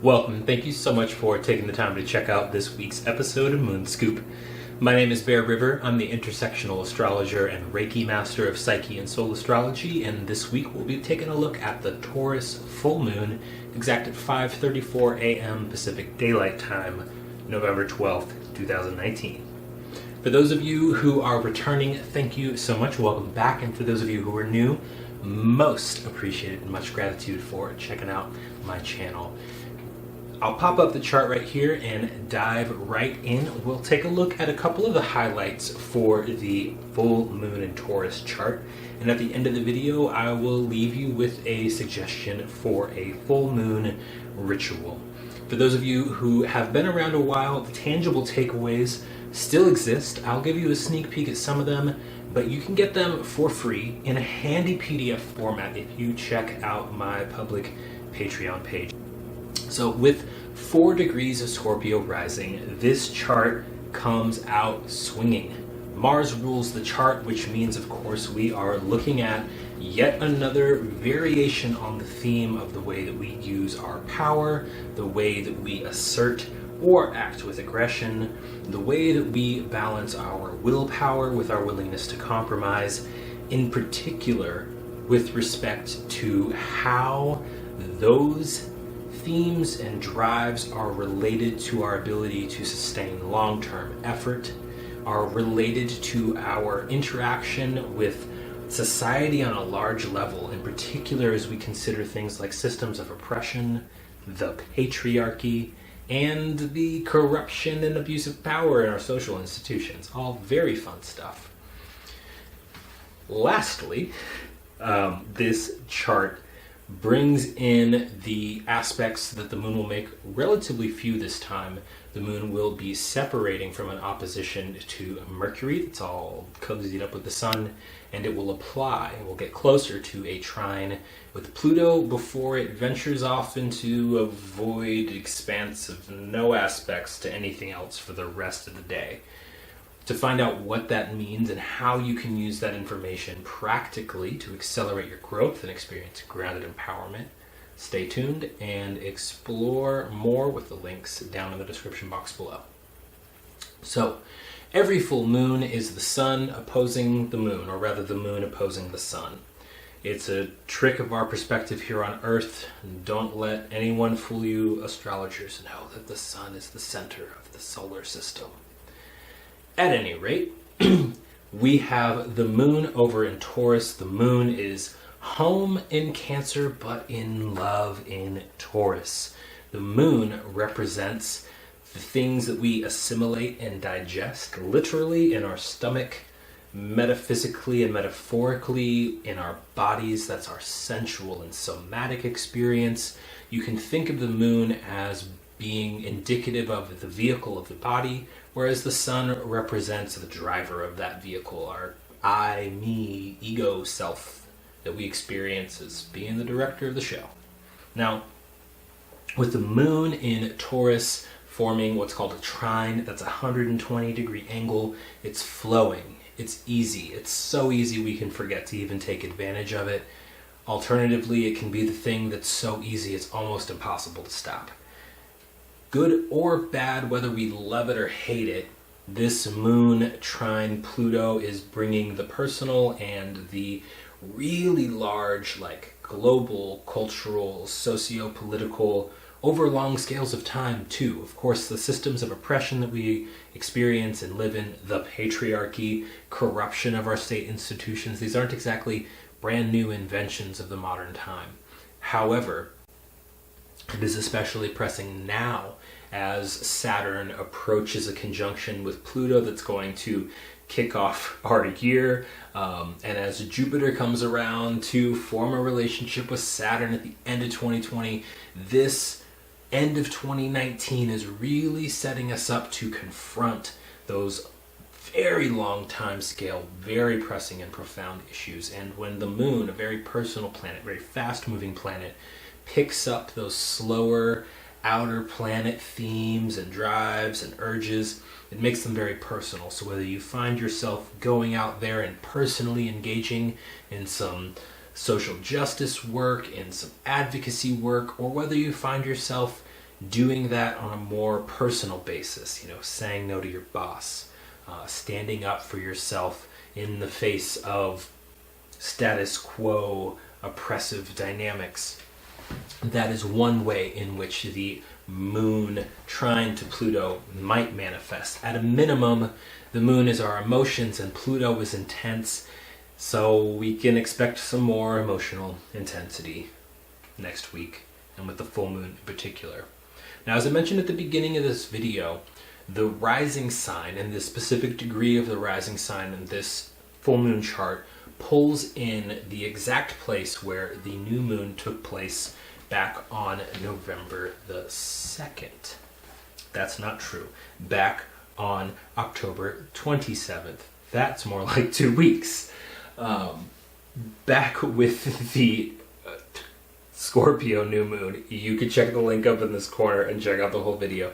Welcome. Thank you so much for taking the time to check out this week's episode of Moon Scoop. My name is Ryver. I'm the intersectional astrologer and Reiki master of Psyche and Soul Astrology, and this week we'll be taking a look at the Taurus Full Moon, exact at 5:34 a.m. Pacific Daylight Time, November 12th, 2019. For those of you who are returning, thank you so much. Welcome back. And for those of you who are new, most appreciated and much gratitude for checking out my channel. I'll pop up the chart right here and dive right in. We'll take a look at a couple of the highlights for the full moon in Taurus chart. And at the end of the video, I will leave you with a suggestion for a full moon ritual. For those of you who have been around a while, the tangible takeaways still exist. I'll give you a sneak peek at some of them, but you can get them for free in a handy PDF format if you check out my public Patreon page. So with 4 degrees of Scorpio rising, this chart comes out swinging. Mars rules the chart, which means, of course, we are looking at yet another variation on the theme of the way that we use our power, the way that we assert or act with aggression, the way that we balance our willpower with our willingness to compromise, in particular with respect to how those themes and drives are related to our ability to sustain long-term effort, are related to our interaction with society on a large level, in particular as we consider things like systems of oppression, the patriarchy, and the corruption and abuse of power in our social institutions. All very fun stuff. Lastly, this chart brings in the aspects that the moon will make relatively few this time. The moon will be separating from an opposition to Mercury that's all cozied up with the sun, and it will apply, it will get closer to a trine with Pluto before it ventures off into a void expanse of no aspects to anything else for the rest of the day. To find out what that means and how you can use that information practically to accelerate your growth and experience grounded empowerment, stay tuned and explore more with the links down in the description box below. So, every full moon is the sun opposing the moon, or rather the moon opposing the sun. It's a trick of our perspective here on Earth. Don't let anyone fool you. Astrologers know that the sun is the center of the solar system. At any rate, we have the moon over in Taurus. The moon is home in Cancer, but in love in Taurus. The moon represents the things that we assimilate and digest, literally in our stomach, metaphysically and metaphorically in our bodies. That's our sensual and somatic experience. You can think of the moon as being indicative of the vehicle of the body, whereas the sun represents the driver of that vehicle, our I, me, ego self that we experience as being the director of the show. Now, with the moon in Taurus forming what's called a trine, that's a 120-degree angle, it's flowing, it's easy, it's so easy we can forget to even take advantage of it. Alternatively, it can be the thing that's so easy it's almost impossible to stop. Good or bad, whether we love it or hate it, this moon trine Pluto is bringing the personal and the really large, like global, cultural, socio-political, over long scales of time too. Of course, the systems of oppression that we experience and live in, the patriarchy, corruption of our state institutions, these aren't exactly brand new inventions of the modern time. However, it is especially pressing now as Saturn approaches a conjunction with Pluto that's going to kick off our year, and as Jupiter comes around to form a relationship with Saturn at the end of 2020, this end of 2019 is really setting us up to confront those very long time scale, very pressing and profound issues. And when the moon, a very personal planet, very fast moving planet, picks up those slower outer planet themes and drives and urges, it makes them very personal. So whether you find yourself going out there and personally engaging in some social justice work, in some advocacy work, or whether you find yourself doing that on a more personal basis, saying no to your boss, standing up for yourself in the face of status quo oppressive dynamics. That is one way in which the moon trine to Pluto might manifest. At a minimum, the moon is our emotions and Pluto is intense, so we can expect some more emotional intensity next week, and with the full moon in particular. Now, as I mentioned at the beginning of this video, the rising sign and the specific degree of the rising sign in this full moon chart pulls in the exact place where the new moon took place back on November the 2nd. That's not true. Back on October 27th. That's more like 2 weeks. Back with the Scorpio new moon. You can check the link up in this corner and check out the whole video.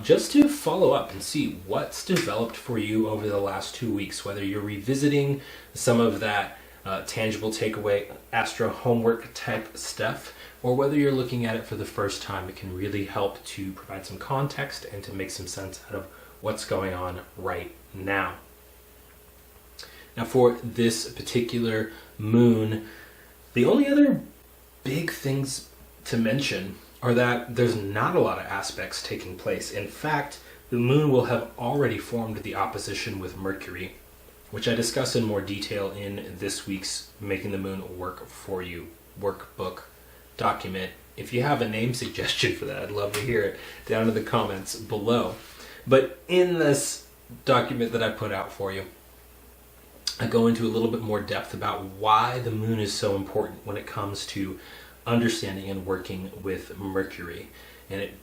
Just to follow up and see what's developed for you over the last 2 weeks, whether you're revisiting some of that tangible takeaway astro homework type stuff, or whether you're looking at it for the first time. It can really help to provide some context and to make some sense out of what's going on right now. Now, for this particular moon, the only other big things to mention are that there's not a lot of aspects taking place. In fact, the moon will have already formed the opposition with Mercury, which I discuss in more detail in this week's Making the Moon Work For You workbook document. If you have a name suggestion for that, I'd love to hear it down in the comments below. But in this document that I put out for you, I go into a little bit more depth about why the moon is so important when it comes to understanding and working with Mercury. And it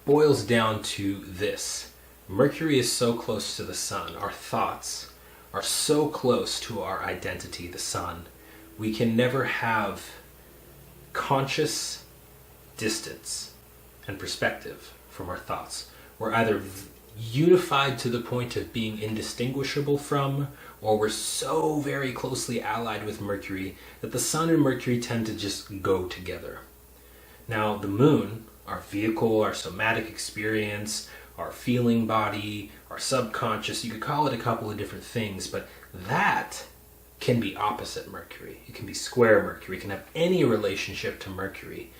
boils down to this. Mercury is so close to the sun. Our thoughts are so close to our identity, the sun. We can never have conscious distance and perspective from our thoughts. We're either unified to the point of being indistinguishable from, or we're so very closely allied with Mercury that the sun and Mercury tend to just go together. Now, the moon, our vehicle, our somatic experience, our feeling body, our subconscious, you could call it a couple of different things, but that can be opposite Mercury. It can be square Mercury. It can have any relationship to Mercury.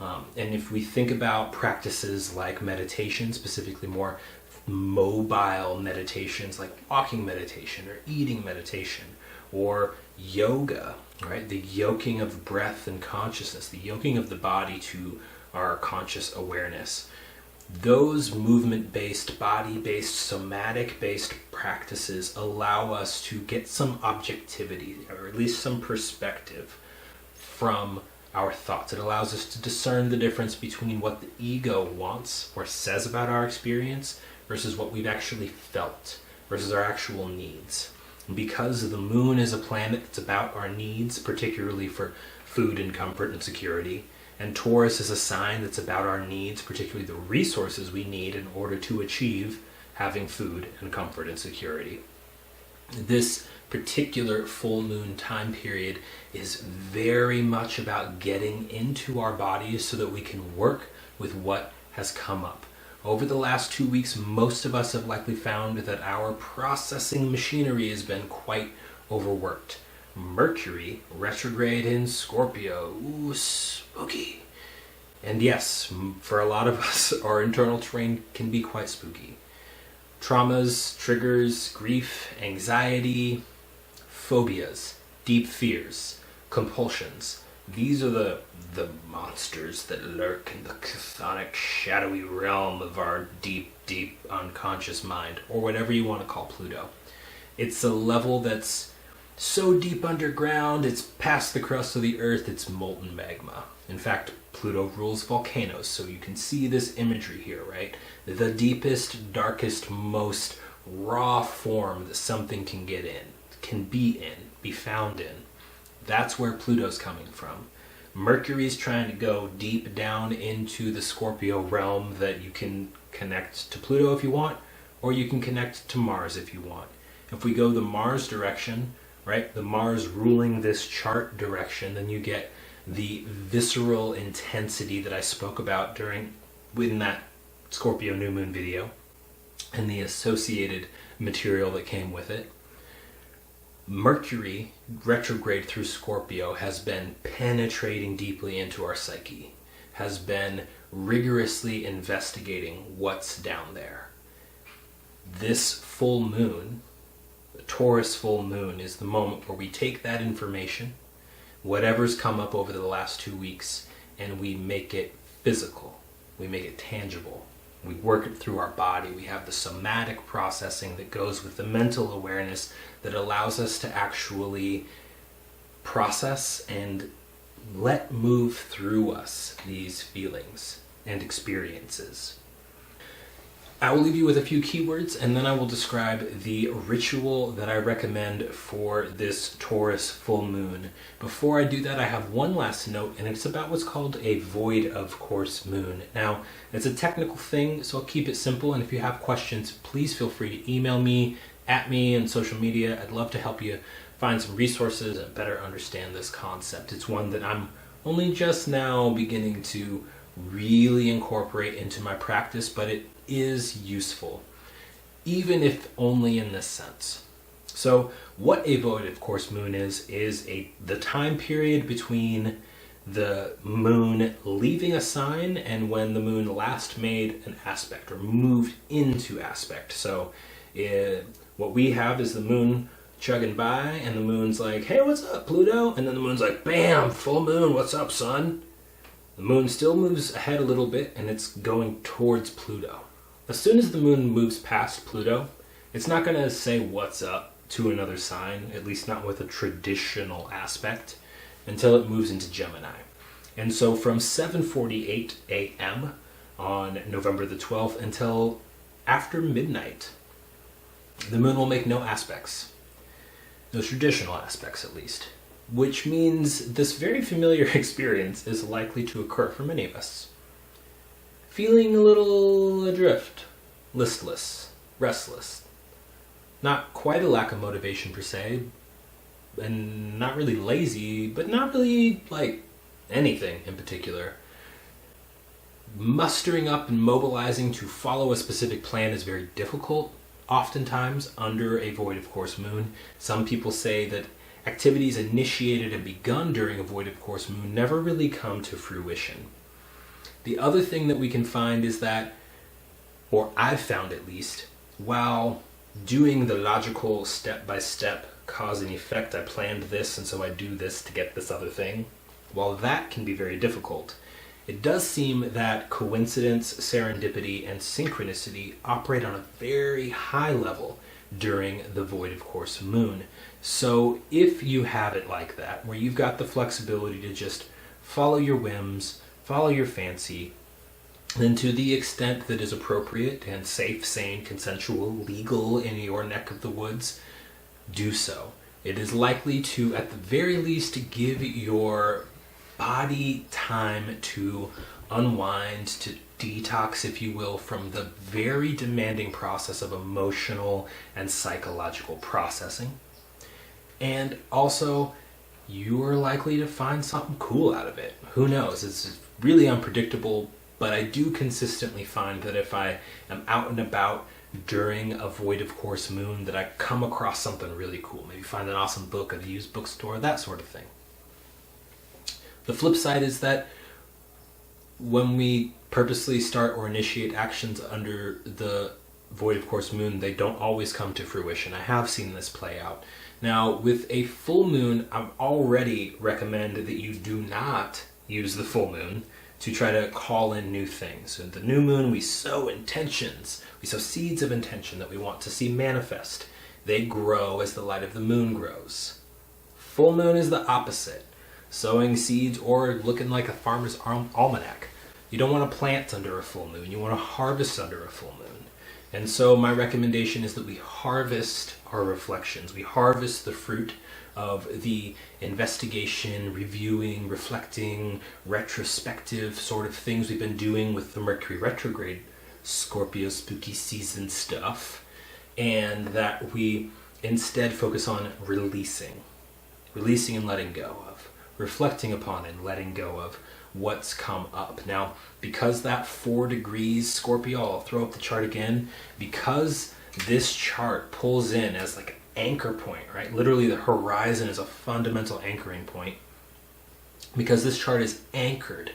And if we think about practices like meditation, specifically more mobile meditations like walking meditation or eating meditation, or yoga, right? The yoking of breath and consciousness, the yoking of the body to our conscious awareness. Those movement-based, body-based, somatic-based practices allow us to get some objectivity, or at least some perspective from our thoughts. It allows us to discern the difference between what the ego wants or says about our experience versus what we've actually felt, versus our actual needs. And because the moon is a planet that's about our needs, particularly for food and comfort and security, and Taurus is a sign that's about our needs, particularly the resources we need in order to achieve having food and comfort and security. This particular full moon time period is very much about getting into our bodies so that we can work with what has come up. Over the last 2 weeks, most of us have likely found that our processing machinery has been quite overworked. Mercury, retrograde in Scorpio, ooh, spooky. And yes, for a lot of us, our internal terrain can be quite spooky. Traumas, triggers, grief, anxiety, phobias, deep fears, compulsions. These are the monsters that lurk in the chthonic, shadowy realm of our deep, deep unconscious mind, or whatever you want to call Pluto. It's a level that's so deep underground, it's past the crust of the earth, it's molten magma. In fact, Pluto rules volcanoes, so you can see this imagery here, right? The deepest, darkest, most raw form that something can get in, can be found in. That's where Pluto's coming from. Mercury's trying to go deep down into the Scorpio realm that you can connect to Pluto if you want, or you can connect to Mars if you want. If we go the Mars direction, right, the Mars ruling this chart direction, then you get the visceral intensity that I spoke about during in that Scorpio new moon video and the associated material that came with it. Mercury retrograde through Scorpio has been penetrating deeply into our psyche, has been rigorously investigating what's down there. This full moon, the Taurus full moon, is the moment where we take that information, whatever's come up over the last 2 weeks, and we make it physical. We make it tangible. We work it through our body. We have the somatic processing that goes with the mental awareness that allows us to actually process and let move through us these feelings and experiences. I will leave you with a few keywords, and then I will describe the ritual that I recommend for this Taurus full moon. Before I do that, I have one last note, and it's about what's called a void of course moon. Now, it's a technical thing, so I'll keep it simple, and if you have questions, please feel free to email me, at me on social media. I'd love to help you find some resources and better understand this concept. It's one that I'm only just now beginning to really incorporate into my practice, but it is useful, even if only in this sense. So what a void of course moon is the time period between the moon leaving a sign and when the moon last made an aspect or moved into aspect. So what we have is the moon chugging by, and the moon's like, hey, what's up, Pluto? And then the moon's like, bam, full moon, what's up, son? The moon still moves ahead a little bit, and it's going towards Pluto. As soon as the moon moves past Pluto, it's not going to say what's up to another sign, at least not with a traditional aspect, until it moves into Gemini. And so from 7:48 a.m. on November the 12th until after midnight, the moon will make no aspects. No traditional aspects, at least. Which means this very familiar experience is likely to occur for many of us. Feeling a little adrift, listless, restless. Not quite a lack of motivation per se, and not really lazy, but not really like anything in particular. Mustering up and mobilizing to follow a specific plan is very difficult, oftentimes under a void of course moon. Some people say that activities initiated and begun during a void of course moon never really come to fruition. The other thing that we can find is that, or I've found at least, while doing the logical step-by-step cause and effect, I planned this and so I do this to get this other thing, while that can be very difficult, it does seem that coincidence, serendipity, and synchronicity operate on a very high level during the void of course moon. So if you have it like that, where you've got the flexibility to just follow your whims, follow your fancy, then to the extent that is appropriate and safe, sane, consensual, legal in your neck of the woods, do so. It is likely to, at the very least, give your body time to unwind, to detox, if you will, from the very demanding process of emotional and psychological processing. And also, you're likely to find something cool out of it. Who knows? It's really unpredictable, but I do consistently find that if I am out and about during a void of course moon, that I come across something really cool. Maybe find an awesome book at a used bookstore, that sort of thing. The flip side is that when we purposely start or initiate actions under the void of course moon, they don't always come to fruition. I have seen this play out. Now, with a full moon, I already recommend that you do not use the full moon to try to call in new things. So the new moon, we sow intentions. We sow seeds of intention that we want to see manifest. They grow as the light of the moon grows. Full moon is the opposite. Sowing seeds or looking like a farmer's almanac. You don't want to plant under a full moon. You want to harvest under a full moon. And so my recommendation is that we harvest our reflections. We harvest the fruit of the investigation, reviewing, reflecting, retrospective sort of things we've been doing with the Mercury retrograde, Scorpio spooky season stuff, and that we instead focus on releasing and letting go of, reflecting upon and letting go of what's come up. Now, because that 4 degrees Scorpio, I'll throw up the chart again, because this chart pulls in as like an anchor point, right? Literally the horizon is a fundamental anchoring point. Because this chart is anchored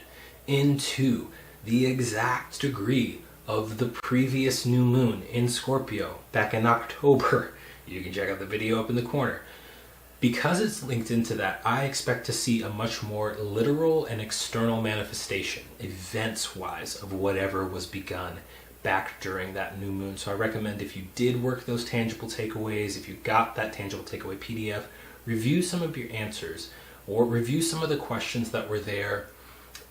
into the exact degree of the previous new moon in Scorpio back in October. You can check out the video up in the corner. Because it's linked into that, I expect to see a much more literal and external manifestation, events-wise, of whatever was begun back during that new moon. So I recommend, if you did work those tangible takeaways, if you got that tangible takeaway PDF, review some of your answers or review some of the questions that were there.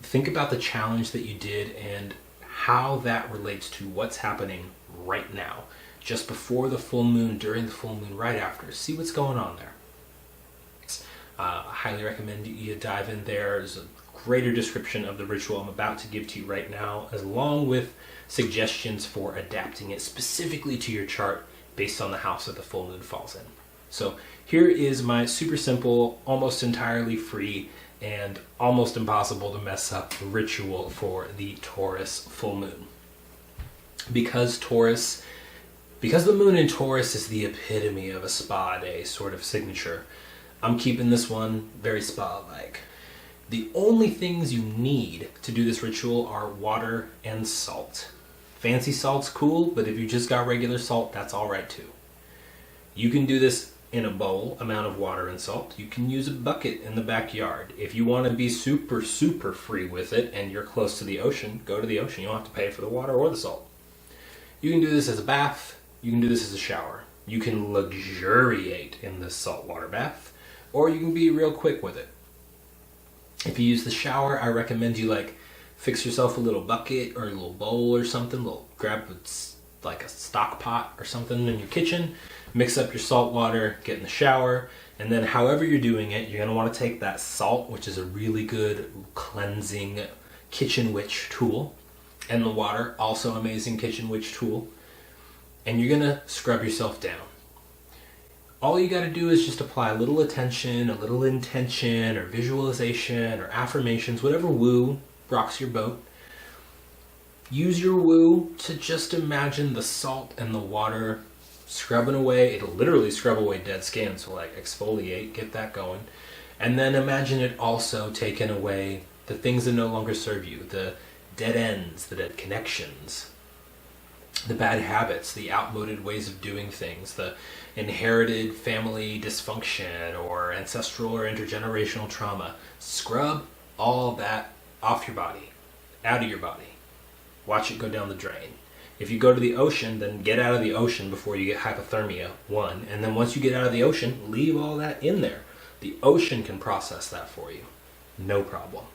Think about the challenge that you did and how that relates to what's happening right now, just before the full moon, during the full moon, right after. See what's going on there. I highly recommend you dive in there. There's a greater description of the ritual I'm about to give to you right now, along with suggestions for adapting it specifically to your chart based on the house that the full moon falls in. So here is my super simple, almost entirely free, and almost impossible to mess up ritual for the Taurus full moon. Because the moon in Taurus is the epitome of a spa day sort of signature, I'm keeping this one very spa-like. The only things you need to do this ritual are water and salt. Fancy salt's cool, but if you just got regular salt, that's alright too. You can do this in a bowl amount of water and salt. You can use a bucket in the backyard. If you want to be super, super free with it and you're close to the ocean, go to the ocean. You don't have to pay for the water or the salt. You can do this as a bath. You can do this as a shower. You can luxuriate in this saltwater bath, or you can be real quick with it. If you use the shower, I recommend you fix yourself a little bucket or a little bowl or something. Grab a stock pot or something in your kitchen, mix up your salt water, get in the shower, and then however you're doing it, you're going to want to take that salt, which is a really good cleansing kitchen witch tool, and the water, also amazing kitchen witch tool, and you're going to scrub yourself down. All you got to do is just apply a little attention, a little intention, or visualization, or affirmations, whatever woo rocks your boat. Use your woo to just imagine the salt and the water scrubbing away. It'll literally scrub away dead skin, so exfoliate, get that going. And then imagine it also taking away the things that no longer serve you, the dead ends, the dead connections, the bad habits, the outmoded ways of doing things, the inherited family dysfunction or ancestral or intergenerational trauma. Scrub all that off your body, out of your body. Watch it go down the drain. If you go to the ocean, then get out of the ocean before you get hypothermia, one. And then once you get out of the ocean, leave all that in there. The ocean can process that for you. No problem.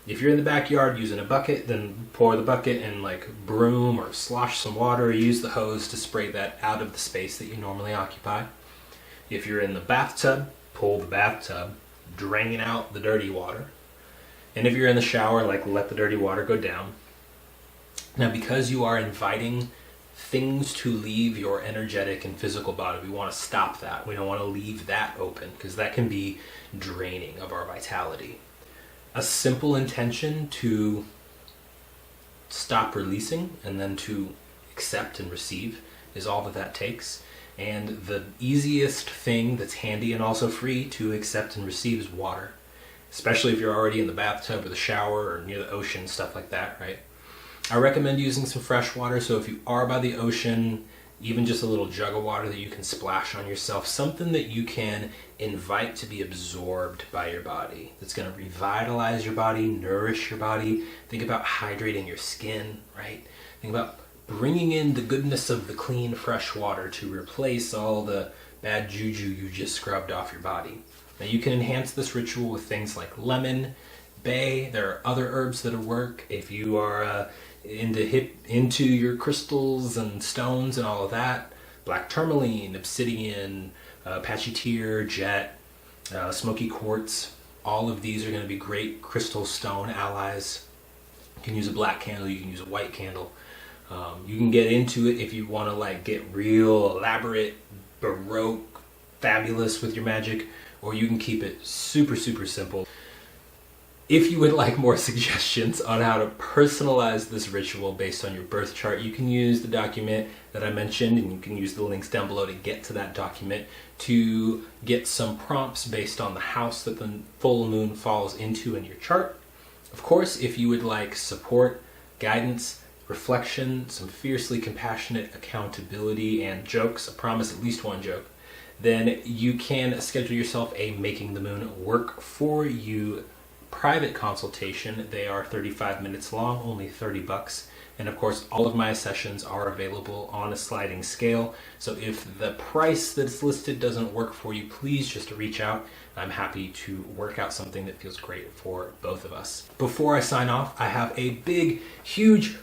If you're in the backyard using a bucket, then pour the bucket and broom or slosh some water, or use the hose to spray that out of the space that you normally occupy. If you're in the bathtub, pull the bathtub, drain out the dirty water. And if you're in the shower, let the dirty water go down. Now, because you are inviting things to leave your energetic and physical body, we want to stop that. We don't want to leave that open, because that can be draining of our vitality. A simple intention to stop releasing and then to accept and receive is all that takes. And the easiest thing that's handy and also free to accept and receive is water. Especially if you're already in the bathtub or the shower or near the ocean, stuff like that, right? I recommend using some fresh water. So if you are by the ocean, even just a little jug of water that you can splash on yourself, something that you can invite to be absorbed by your body, that's going to revitalize your body, nourish your body. Think about hydrating your skin, right? Think about bringing in the goodness of the clean, fresh water to replace all the bad juju you just scrubbed off your body. Now you can enhance this ritual with things like lemon, bay. There are other herbs that work. If you are into your crystals and stones and all of that, black tourmaline, obsidian, Apache tear, jet, smoky quartz, all of these are going to be great crystal stone allies. You can use a black candle, you can use a white candle. You can get into it if you want to get real elaborate, baroque, fabulous with your magic, or you can keep it super, super simple. If you would like more suggestions on how to personalize this ritual based on your birth chart, you can use the document that I mentioned, and you can use the links down below to get to that document to get some prompts based on the house that the full moon falls into in your chart. Of course, if you would like support, guidance, reflection, some fiercely compassionate accountability, and jokes, I promise at least one joke, then you can schedule yourself a Making the Moon Work for You private consultation. They are 35 minutes long, only $30. And of course, all of my sessions are available on a sliding scale. So if the price that's listed doesn't work for you, please just reach out. I'm happy to work out something that feels great for both of us. Before I sign off, I have a big, huge,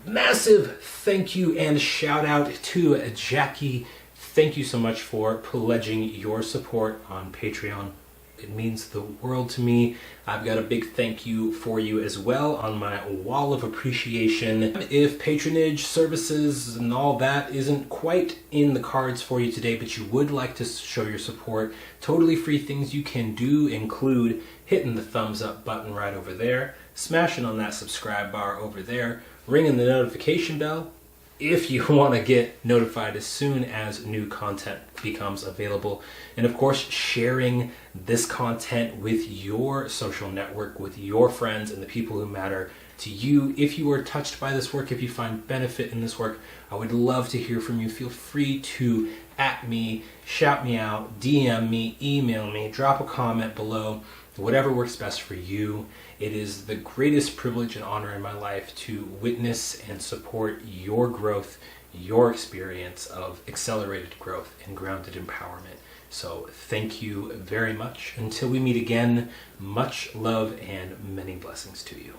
massive thank you and shout out to Jackie. Thank you so much for pledging your support on Patreon. It means the world to me. I've got a big thank you for you as well on my wall of appreciation. If patronage, services, and all that isn't quite in the cards for you today, but you would like to show your support, totally free things you can do include hitting the thumbs up button right over there, smashing on that subscribe bar over there, ringing the notification bell, if you want to get notified as soon as new content becomes available. And of course, sharing this content with your social network, with your friends and the people who matter to you. If you are touched by this work, if you find benefit in this work, I would love to hear from you. Feel free to @ me, shout me out, DM me, email me, drop a comment below, whatever works best for you. It is the greatest privilege and honor in my life to witness and support your growth, your experience of accelerated growth and grounded empowerment. So thank you very much. Until we meet again, much love and many blessings to you.